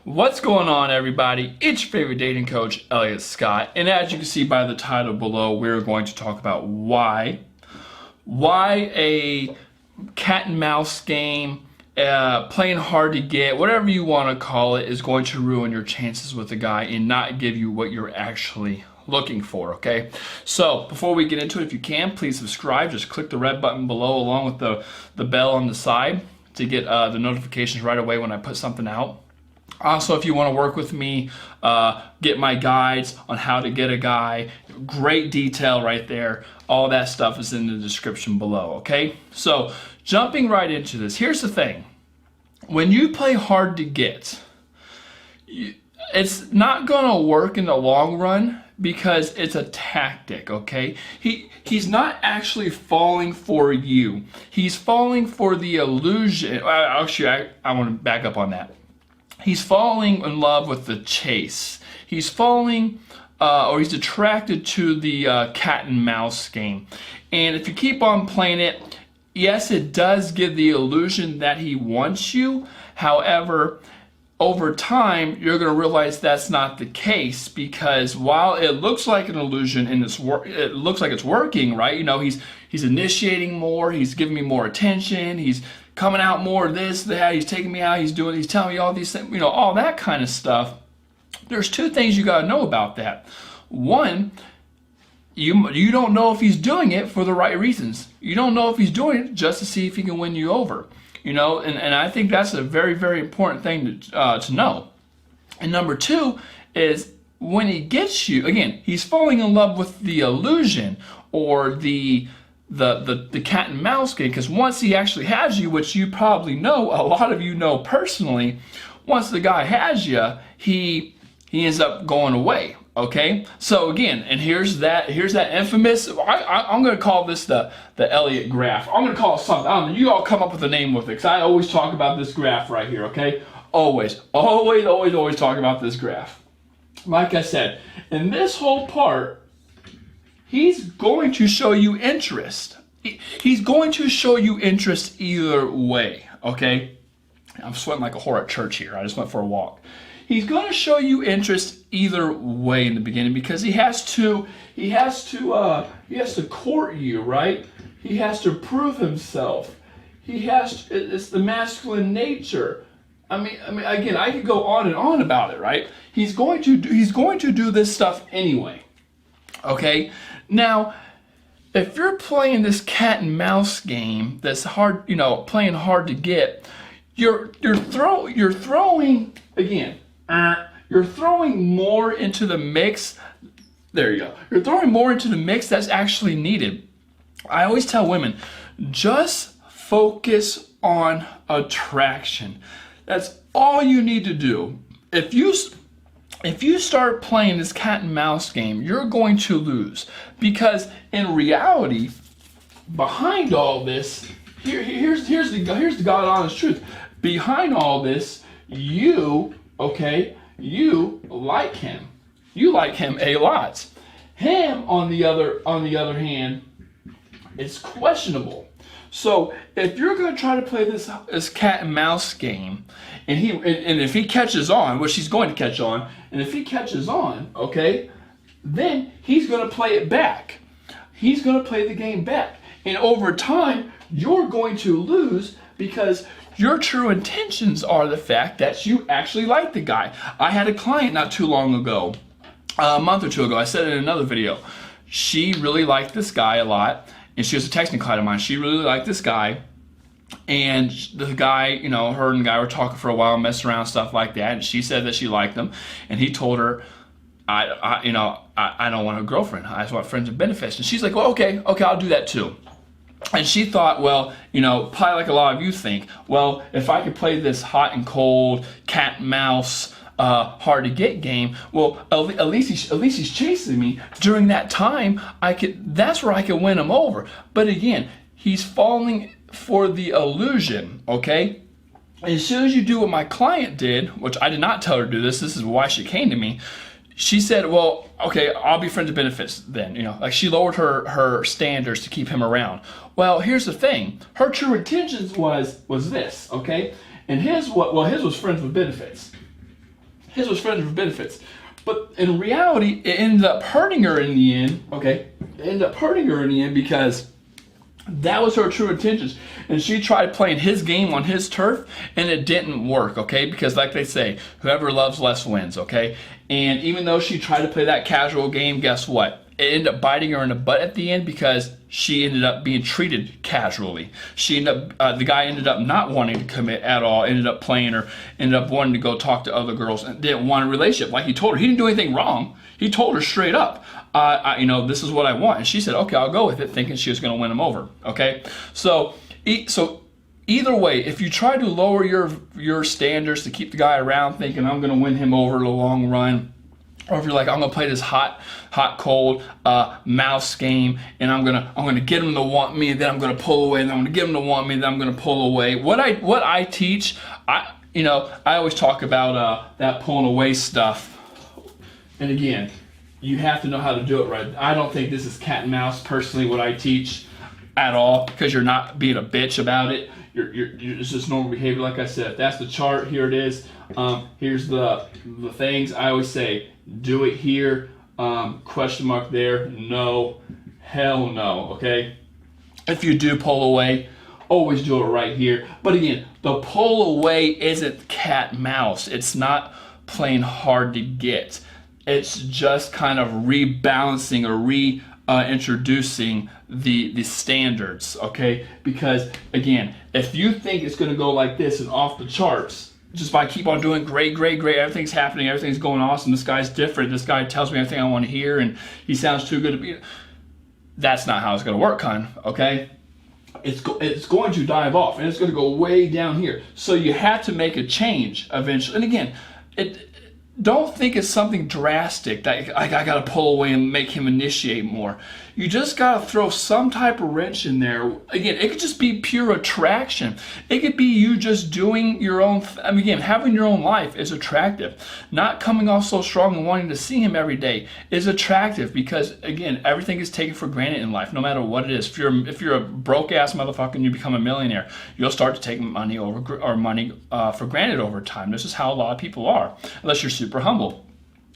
What's going on, everybody? It's your favorite dating coach, Elliot Scott, and as you can see by the title below, we're going to talk about why a cat and mouse game, playing hard to get, whatever you want to call it, is going to ruin your chances with a guy and not give you what you're actually looking for. Okay, so before we get into it, if you can, please subscribe. Just click the red button below along with the bell on the side to get the notifications right away when I put something out. Also, if you want to work with me, get my guides on how to get a guy, great detail right there. All that stuff is in the description below, okay? So, jumping right into this, here's the thing. When you play hard to get, it's not going to work in the long run because it's a tactic, okay? He's not actually falling for you. He's falling for the illusion. Actually, I want to back up on that. He's falling in love with the chase. He's falling, or he's attracted to the cat and mouse game. And if you keep on playing it, yes, it does give the illusion that he wants you. However, over time, you're going to realize that's not the case, because while it looks like an illusion and it looks like it's working, right? You know, he's initiating more, he's giving me more attention, he's coming out more, this, that, he's taking me out, he's telling me all these things, you know, all that kind of stuff. There's two things you got to know about that. One, you don't know if he's doing it for the right reasons. You don't know if he's doing it just to see if he can win you over. You know, and I think that's a very, very important thing to know. And number two is when he gets you, again, he's falling in love with the illusion or the cat and mouse game, because once he actually has you, which you probably know, a lot of you know personally, once the guy has you, he ends up going away. Okay, so again, and here's that infamous, I'm going to call this the Elliott graph. I'm going to call it something. I don't know, you all come up with a name with it, because I always talk about this graph right here, okay? Always talk about this graph. Like I said, in this whole part, he's going to show you interest. He's going to show you interest either way, okay? I'm sweating like a whore at church here. I just went for a walk. He's going to show you interest either way in the beginning, because he has to court you, right? He has to prove himself. It's the masculine nature. I mean, again, I could go on and on about it, right? He's going to do this stuff anyway. Okay? Now, if you're playing this cat and mouse game that's hard, you know, playing hard to get, you're throwing again. You're throwing more into the mix. There you go. You're throwing more into the mix that's actually needed. I always tell women, just focus on attraction. That's all you need to do. If you start playing this cat and mouse game, you're going to lose, because in reality, behind all this, here's the God honest truth. Behind all this, you like him. You like him a lot. Him, on the other hand, it's questionable. So if you're going to try to play this cat and mouse game, and if he catches on, which he's going to catch on, and if he catches on, okay, then he's going to play it back. He's going to play the game back. And over time, you're going to lose, because your true intentions are the fact that you actually like the guy. I had a client not too long ago, a month or two ago, I said it in another video. She really liked this guy a lot, and she was a texting client of mine. She really liked this guy, and the guy, you know, her and the guy were talking for a while, messing around, stuff like that, and she said that she liked him, and he told her, I don't want a girlfriend. I just want friends with benefits. And she's like, well, okay, I'll do that too. And she thought, well, you know, probably like a lot of you think, well, if I could play this hot and cold, cat and mouse, hard to get game, well, at least he's chasing me. During that time, that's where I could win him over. But again, he's falling for the illusion, okay? As soon as you do what my client did, which I did not tell her to do this is why she came to me. She said, well, okay, I'll be friends with benefits then. You know, like, she lowered her standards to keep him around. Well, here's the thing. Her true intentions was this, okay? And his was friends with benefits. His was friends with benefits. But in reality, it ended up hurting her in the end, okay? It ended up hurting her in the end because that was her true intentions. And she tried playing his game on his turf, and it didn't work, okay? Because like they say, whoever loves less wins, okay? And even though she tried to play that casual game, guess what? It ended up biting her in the butt at the end because she ended up being treated casually. She ended up, the guy ended up not wanting to commit at all, ended up playing her, ended up wanting to go talk to other girls, and didn't want a relationship. Like he told her, he didn't do anything wrong. He told her straight up, this is what I want. And she said, okay, I'll go with it, thinking she was going to win him over, okay? So either way, if you try to lower your standards to keep the guy around thinking I'm going to win him over in the long run, or if you're like, I'm gonna play this hot, cold mouse game, and I'm gonna get him to want me, and then I'm gonna pull away, and then I'm gonna get him to want me, and then I'm gonna pull away. What I teach, I always talk about that pulling away stuff. And again, you have to know how to do it right. I don't think this is cat and mouse personally what I teach at all, because you're not being a bitch about it. It's just normal behavior. Like I said, if that's the chart, here it is. Here's the things I always say. Do it here, question mark there, no, hell no, okay? If you do pull away, always do it right here. But again, the pull away isn't cat mouse. It's not playing hard to get. It's just kind of rebalancing or reintroducing the standards, okay? Because again, if you think it's gonna go like this and off the charts, just by keep on doing great, everything's happening, everything's going awesome, this guy's different, this guy tells me everything I want to hear, and he sounds too good to be. That's not how it's going to work, okay? It's going to dive off, and it's going to go way down here. So you have to make a change eventually. And again, don't think it's something drastic that I got to pull away and make him initiate more. You just got to throw some type of wrench in there. Again, it could just be pure attraction. It could be you just doing your own, again, having your own life is attractive. Not coming off so strong and wanting to see him every day is attractive because, again, everything is taken for granted in life, no matter what it is. If you're a broke-ass motherfucker and you become a millionaire, you'll start to take money for granted over time. This is how a lot of people are, unless you're super humble.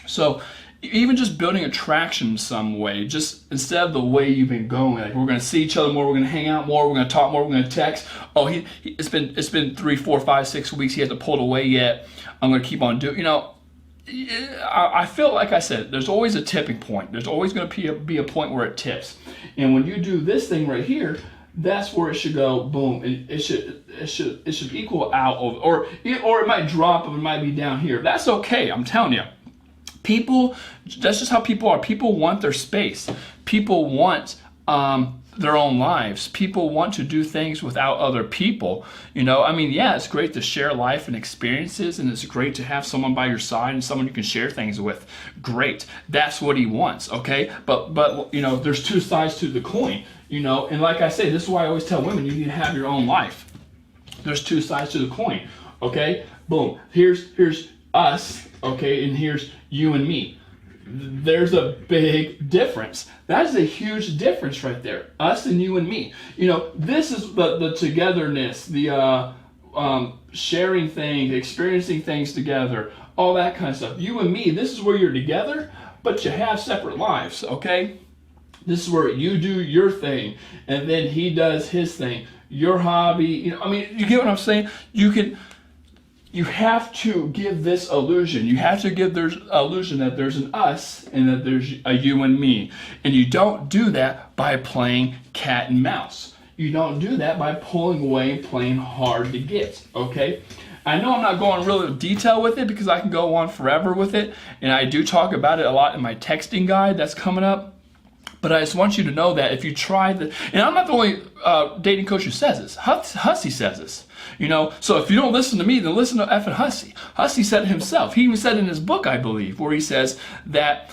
So even just building attraction in some way, just instead of the way you've been going, like we're going to see each other more, we're going to hang out more, we're going to talk more, we're going to text. Oh, it's been 3, 4, 5, 6 weeks. He hasn't pulled away yet. I'm going to keep on doing. I feel like I said, there's always a tipping point. There's always going to be a point where it tips. And when you do this thing right here, that's where it should go. Boom. It should equal out, or it might drop, or it might be down here. That's okay. I'm telling you. People, that's just how people are. People want their space. People want their own lives. People want to do things without other people. Yeah, it's great to share life and experiences, and it's great to have someone by your side and someone you can share things with. Great. That's what he wants, okay? But there's two sides to the coin, and like I say, this is why I always tell women you need to have your own life. There's two sides to the coin, okay? Boom. Here's us, okay, and here's you and me. There's a big difference. That is a huge difference right there. Us and you and me. This is the togetherness, the sharing things, experiencing things together, all that kind of stuff. You and me, this is where you're together, but you have separate lives, okay? This is where you do your thing, and then he does his thing, your hobby. You get what I'm saying? You have to give this illusion. You have to give there's illusion that there's an us and that there's a you and me. And you don't do that by playing cat and mouse. You don't do that by pulling away and playing hard to get, okay? I know I'm not going really detail with it because I can go on forever with it. And I do talk about it a lot in my texting guide that's coming up. But I just want you to know that if you try and I'm not the only dating coach who says this. Hussey says this. So if you don't listen to me, then listen to effing Hussey. Hussey said it himself. He even said it in his book, I believe, where he says that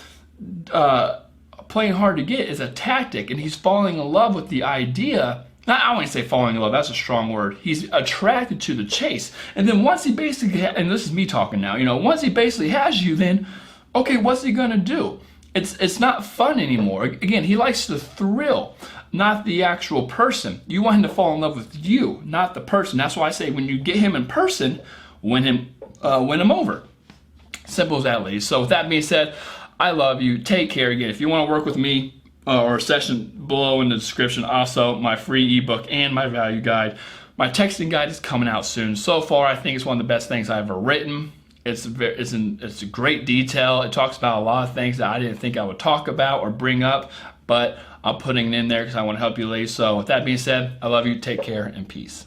playing hard to get is a tactic, and he's falling in love with the idea. I wouldn't say falling in love, that's a strong word. He's attracted to the chase. And then once he basically, and this is me talking now, once he basically has you, then, okay, what's he gonna do? It's not fun anymore. Again, he likes the thrill, not the actual person. You want him to fall in love with you, not the person. That's why I say when you get him in person, win him over. Simple as that, ladies. So with that being said, I love you. Take care. Again, if you want to work with me or a session below in the description, also my free ebook and my value guide. My texting guide is coming out soon. So far, I think it's one of the best things I've ever written. It's a great detail. It talks about a lot of things that I didn't think I would talk about or bring up, but I'm putting it in there because I want to help you, ladies. So with that being said, I love you. Take care and peace.